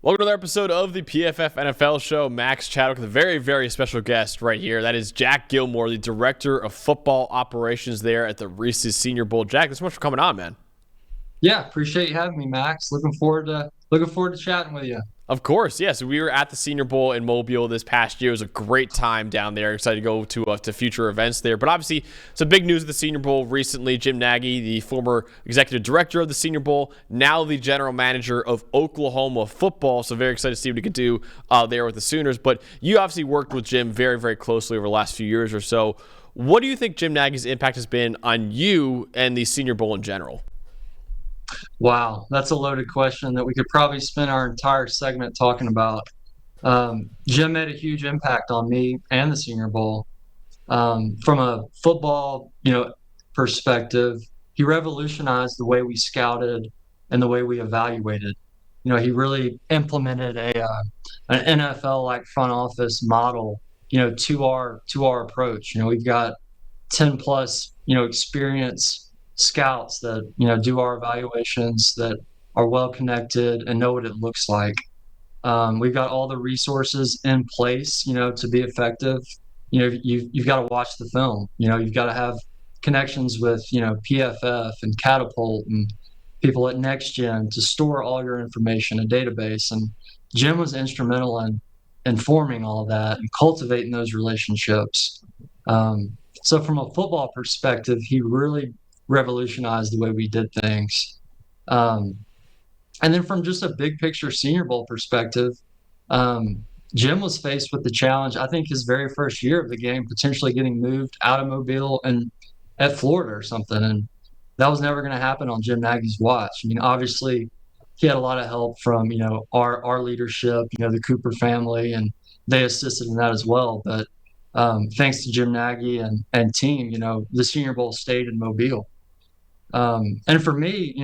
Welcome to another episode of the PFF NFL show. Max Chadwick with a very, very special guest right here. That is Jack Gilmore, the Director of Football Operations there at the Reese's Senior Bowl. Jack, thanks so much for coming on, man. Yeah, appreciate you having me, Max. Looking forward to chatting with you. Of course, yes. We were at the Senior Bowl in Mobile this past year. It was a great time down there. Excited to go to future events there. But obviously, some big news at the Senior Bowl recently. Jim Nagy, the former executive director of the Senior Bowl, now the general manager of Oklahoma football. So very excited to see what he could do there with the Sooners. But you obviously worked with Jim very, very closely over the last few years or so. What do you think Jim Nagy's impact has been on you and the Senior Bowl in general? Wow, that's a loaded question that we could probably spend our entire segment talking about. Jim made a huge impact on me and the Senior Bowl. From a football, perspective, he revolutionized the way we scouted and the way we evaluated. He really implemented an NFL like front office model, to our approach. We've got 10 plus, experience scouts that, do our evaluations, that are well connected and know what it looks like. We've got all the resources in place, to be effective. You've got to watch the film. You've got to have connections with, PFF and Catapult and people at NextGen to store all your information in a database. And Jim was instrumental in forming all of that and cultivating those relationships. So from a football perspective, he really revolutionized the way we did things. And then from just a big picture Senior Bowl perspective, Jim was faced with the challenge, I think his very first year of the game, potentially getting moved out of Mobile and at Florida or something. And that was never going to happen on Jim Nagy's watch. I mean, obviously, he had a lot of help from, our leadership, the Cooper family, and they assisted in that as well. But thanks to Jim Nagy and team, the Senior Bowl stayed in Mobile. And for me,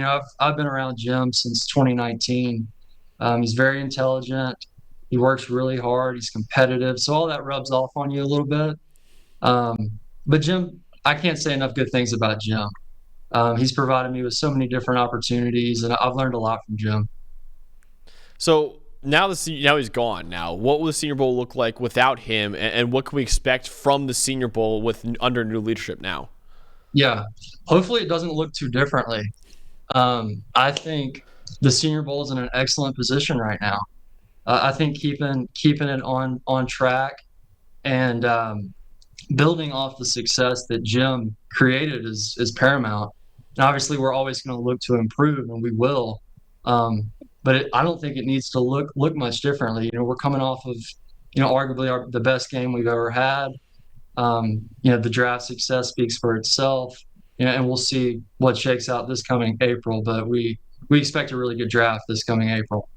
I've been around Jim since 2019. He's very intelligent. He works really hard. He's competitive. So all that rubs off on you a little bit. But Jim, I can't say enough good things about Jim. He's provided me with so many different opportunities, and I've learned a lot from Jim. So now he's gone. Now, what will the Senior Bowl look like without him, and what can we expect from the Senior Bowl under new leadership now? Yeah, hopefully it doesn't look too differently. I think the Senior Bowl is in an excellent position right now. I think keeping it on track and building off the success that Jim created is paramount. And obviously, we're always going to look to improve, and we will. But I don't think it needs to look much differently. We're coming off of, arguably the best game we've ever had. The draft success speaks for itself, and we'll see what shakes out this coming April. But we expect a really good draft this coming April.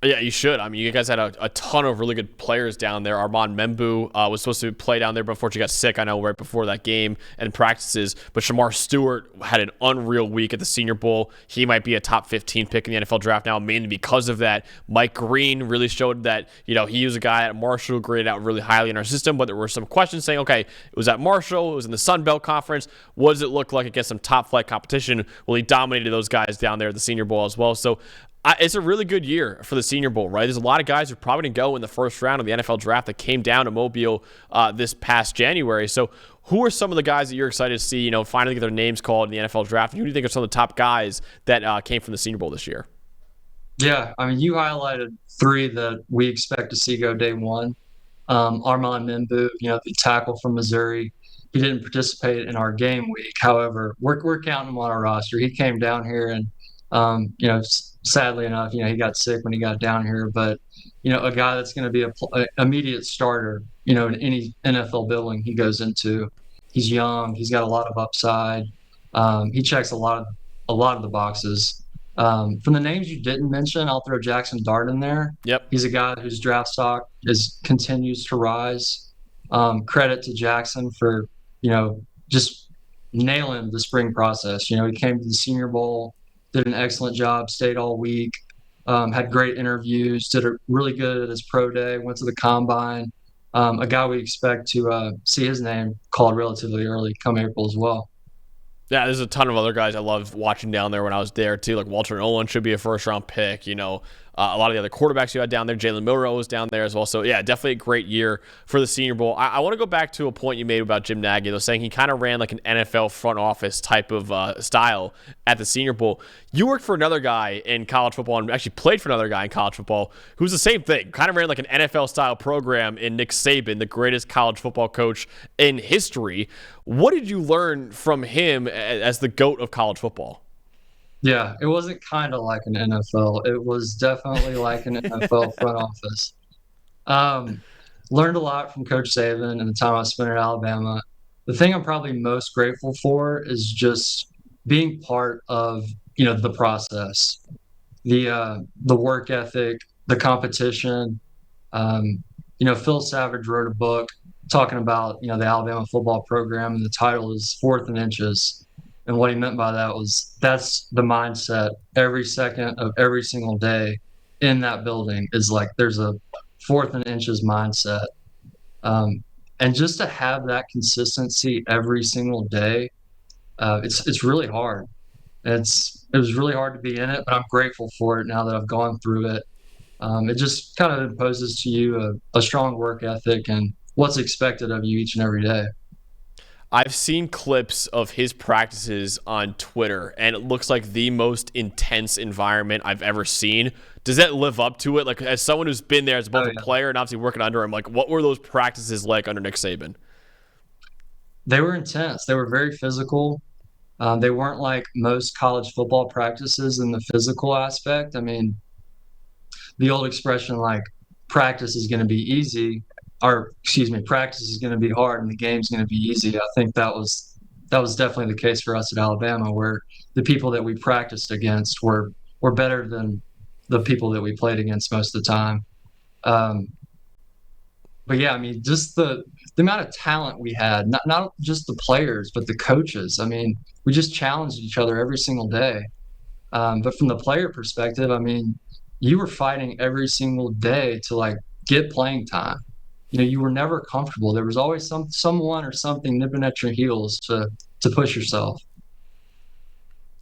Yeah, you should. I mean, you guys had a ton of really good players down there. Armand Membu was supposed to play down there, but unfortunately got sick, I know, right before that game and practices. But Shamar Stewart had an unreal week at the Senior Bowl. He might be a top 15 pick in the NFL draft now, mainly because of that. Mike Green really showed that, he was a guy at Marshall, graded out really highly in our system, but there were some questions saying, okay, it was at Marshall, it was in the Sun Belt Conference. What does it look like against some top flight competition? Well, he dominated those guys down there at the Senior Bowl as well. So it's a really good year for the Senior Bowl, right? There's a lot of guys who are probably going to go in the first round of the NFL draft that came down to Mobile this past January. So who are some of the guys that you're excited to see, finally get their names called in the NFL draft? And who do you think are some of the top guys that came from the Senior Bowl this year? Yeah, I mean, you highlighted three that we expect to see go day one. Armand Membu, the tackle from Missouri. He didn't participate in our game week. However, we're counting him on our roster. He came down here and, sadly enough, he got sick when he got down here. But, a guy that's going to be an immediate starter, in any NFL building he goes into. He's young. He's got a lot of upside. He checks a lot of the boxes. From the names you didn't mention, I'll throw Jackson Dart in there. Yep. He's a guy whose draft stock continues to rise. Credit to Jackson for, just nailing the spring process. He came to the Senior Bowl, did an excellent job, stayed all week, had great interviews, did really good at his pro day, went to the combine. A guy we expect to see his name called relatively early come April as well. Yeah, there's a ton of other guys I love watching down there when I was there too. Like Walter Nolan should be a first round pick. a lot of the other quarterbacks you had down there. Jalen Milroe was down there as well. So, yeah, definitely a great year for the Senior Bowl. I want to go back to a point you made about Jim Nagy, though, saying he kind of ran like an NFL front office type of style at the Senior Bowl. You worked for another guy in college football and actually played for another guy in college football who's the same thing, kind of ran like an NFL-style program in Nick Saban, the greatest college football coach in history. What did you learn from him as the GOAT of college football? Yeah, it wasn't kind of like an NFL. It was definitely like an NFL front office. Learned a lot from Coach Saban and the time I spent at Alabama. The thing I'm probably most grateful for is just being part of, the process, the work ethic, the competition. Phil Savage wrote a book talking about, the Alabama football program, and the title is Fourth and Inches. And what he meant by that was that's the mindset every second of every single day in that building is like there's a fourth and inches mindset. And just to have that consistency every single day, it's really hard. It was really hard to be in it, but I'm grateful for it now that I've gone through it. It just kind of imposes to you a strong work ethic and what's expected of you each and every day. I've seen clips of his practices on Twitter, and it looks like the most intense environment I've ever seen. Does that live up to it? Like, as someone who's been there as both a player and obviously working under him, like, what were those practices like under Nick Saban? They were intense. They were very physical. They weren't like most college football practices in the physical aspect. I mean, the old expression like practice is going to be easy, or excuse me, practice is going to be hard and the game's going to be easy. I think that was definitely the case for us at Alabama, where the people that we practiced against were better than the people that we played against most of the time. Um, but yeah, I mean, just the amount of talent we had, not just the players, but the coaches. I mean, we just challenged each other every single day. But from the player perspective, I mean, you were fighting every single day to like get playing time. You were never comfortable. There was always someone or something nipping at your heels to push yourself.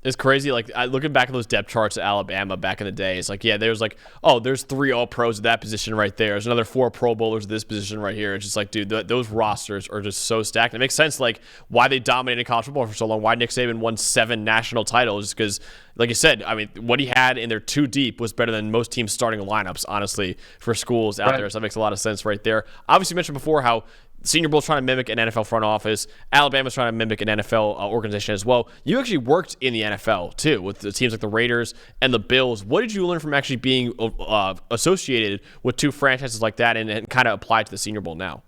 It's crazy. Like, looking back at those depth charts at Alabama back in the day, it's like, yeah, there's like, oh, there's 3 All-Pros at that position right there. There's another 4 Pro Bowlers at this position right here. It's just like, dude, those rosters are just so stacked. It makes sense, like, why they dominated college football for so long, why Nick Saban won 7 national titles, because, like you said, I mean, what he had in their 2 deep was better than most teams' starting lineups, honestly, for schools out there. So that makes a lot of sense right there. Obviously, you mentioned before how Senior Bowl's trying to mimic an NFL front office. Alabama's trying to mimic an NFL organization as well. You actually worked in the NFL, too, with the teams like the Raiders and the Bills. What did you learn from actually being associated with 2 franchises like that and kind of apply to the Senior Bowl now?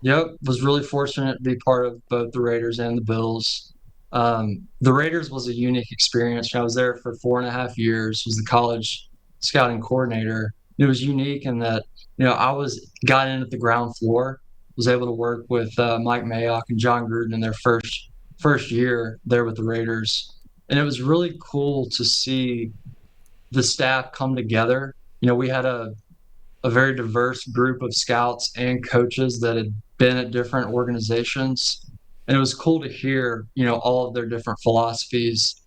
Yep, was really fortunate to be part of both the Raiders and the Bills. The Raiders was a unique experience. I was there for 4.5 years, was the college scouting coordinator. It was unique in that, got in at the ground floor, was able to work with Mike Mayock and John Gruden in their first year there with the Raiders. And it was really cool to see the staff come together. We had a very diverse group of scouts and coaches that had been at different organizations. And it was cool to hear, all of their different philosophies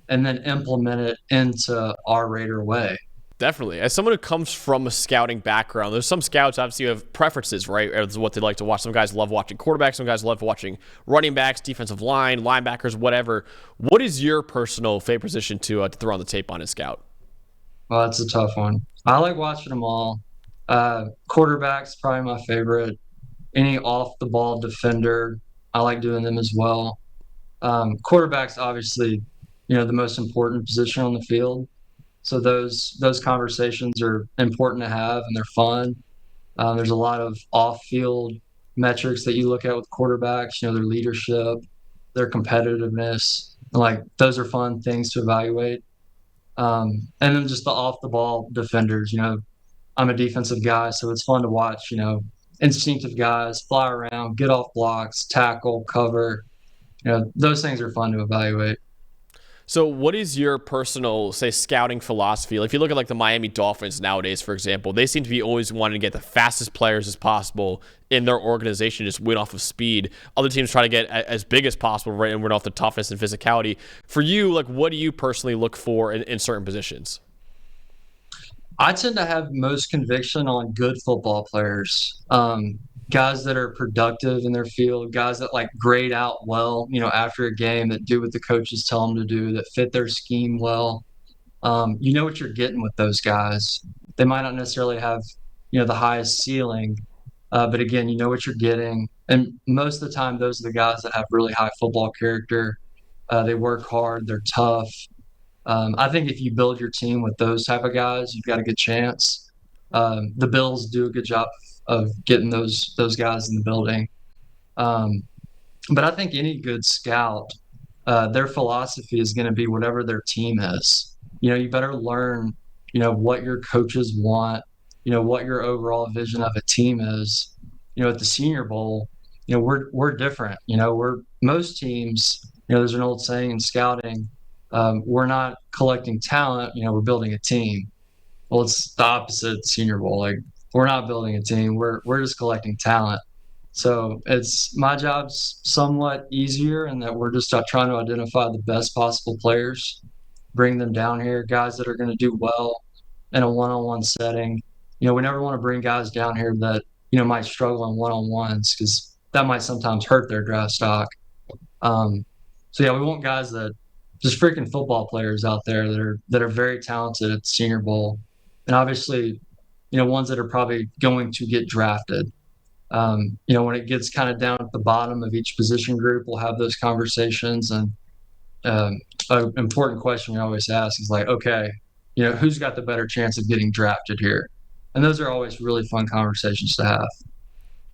and then implement it into our Raider way. Definitely. As someone who comes from a scouting background, there's some scouts obviously who have preferences, right? As what they like to watch. Some guys love watching quarterbacks. Some guys love watching running backs, defensive line, linebackers, whatever. What is your personal favorite position to throw on the tape on as scout? Well, that's a tough one. I like watching them all. Quarterback's probably my favorite. Any off the ball defender, I like doing them as well. Quarterback's obviously, the most important position on the field. So those conversations are important to have, and they're fun. There's a lot of off-field metrics that you look at with quarterbacks. Their leadership, their competitiveness, and like those are fun things to evaluate. And then just the off-the-ball defenders. I'm a defensive guy, so it's fun to watch. Instinctive guys fly around, get off blocks, tackle, cover. Those things are fun to evaluate. So what is your personal, say, scouting philosophy? If you look at like the Miami Dolphins nowadays, for example, they seem to be always wanting to get the fastest players as possible in their organization, just win off of speed. Other teams try to get as big as possible, right, and win off the toughness and physicality. For you, like, what do you personally look for in certain positions? I tend to have most conviction on good football players, guys that are productive in their field, guys that like grade out well, after a game, that do what the coaches tell them to do, that fit their scheme well. You know what you're getting with those guys. They might not necessarily have, the highest ceiling, but again, you know what you're getting. And most of the time, those are the guys that have really high football character. They work hard. They're tough. I think if you build your team with those type of guys, you've got a good chance. The Bills do a good job of getting those guys in the building. Um, but I think any good scout, their philosophy is going to be whatever their team is. You better learn, what your coaches want, what your overall vision of a team is. At the Senior Bowl, we're different. We're most teams. There's an old saying in scouting: we're not collecting talent. We're building a team. Well, it's the opposite at the Senior Bowl. Like, we're not building a team. We're just collecting talent. So it's my job's somewhat easier in that we're just trying to identify the best possible players, bring them down here, guys that are going to do well in a one-on-one setting. We never want to bring guys down here that, might struggle in one-on-ones because that might sometimes hurt their draft stock. So yeah, we want guys that just freaking football players out there that are very talented at the Senior Bowl, and obviously, ones that are probably going to get drafted. When it gets kind of down at the bottom of each position group, we'll have those conversations. And an important question we always ask is like, okay, who's got the better chance of getting drafted here? And those are always really fun conversations to have.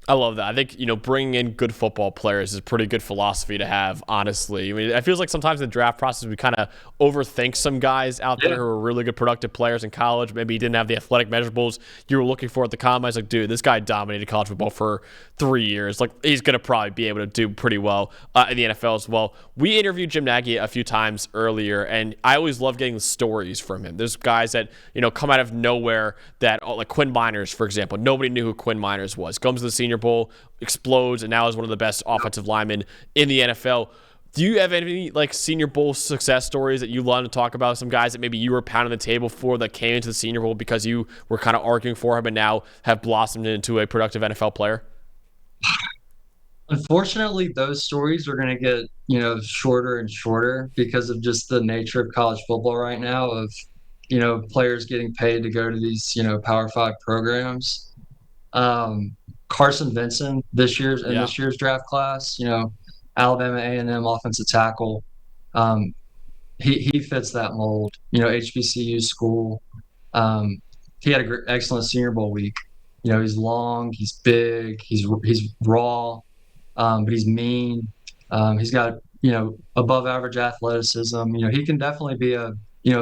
I love that. I think, bringing in good football players is a pretty good philosophy to have, honestly. I mean, it feels like sometimes in the draft process, we kind of overthink some guys out there who are really good, productive players in college. Maybe he didn't have the athletic measurables you were looking for at the combine. It's like, dude, this guy dominated college football for 3 years. Like, he's going to probably be able to do pretty well in the NFL as well. We interviewed Jim Nagy a few times earlier, and I always love getting the stories from him. There's guys that, come out of nowhere that, like Quinn Miners, for example. Nobody knew who Quinn Miners was. Comes to the Senior Bowl, explodes, and now is one of the best offensive linemen in the NFL. Do you have any like Senior Bowl success stories that you love to talk about? Some guys that maybe you were pounding the table for that came into the Senior Bowl because you were kind of arguing for him and now have blossomed into a productive NFL player? Unfortunately, those stories are going to get, shorter and shorter because of just the nature of college football right now of, players getting paid to go to these, Power Five programs. Carson Vincent Yeah. this year's draft class, Alabama A&M offensive tackle. He fits that mold. HBCU school. He had an excellent Senior Bowl week. He's long, he's big, he's raw, but he's mean. He's got above average athleticism. He can definitely be a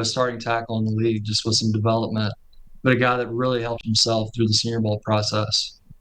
starting tackle in the league just with some development, but a guy that really helped himself through the Senior Bowl process.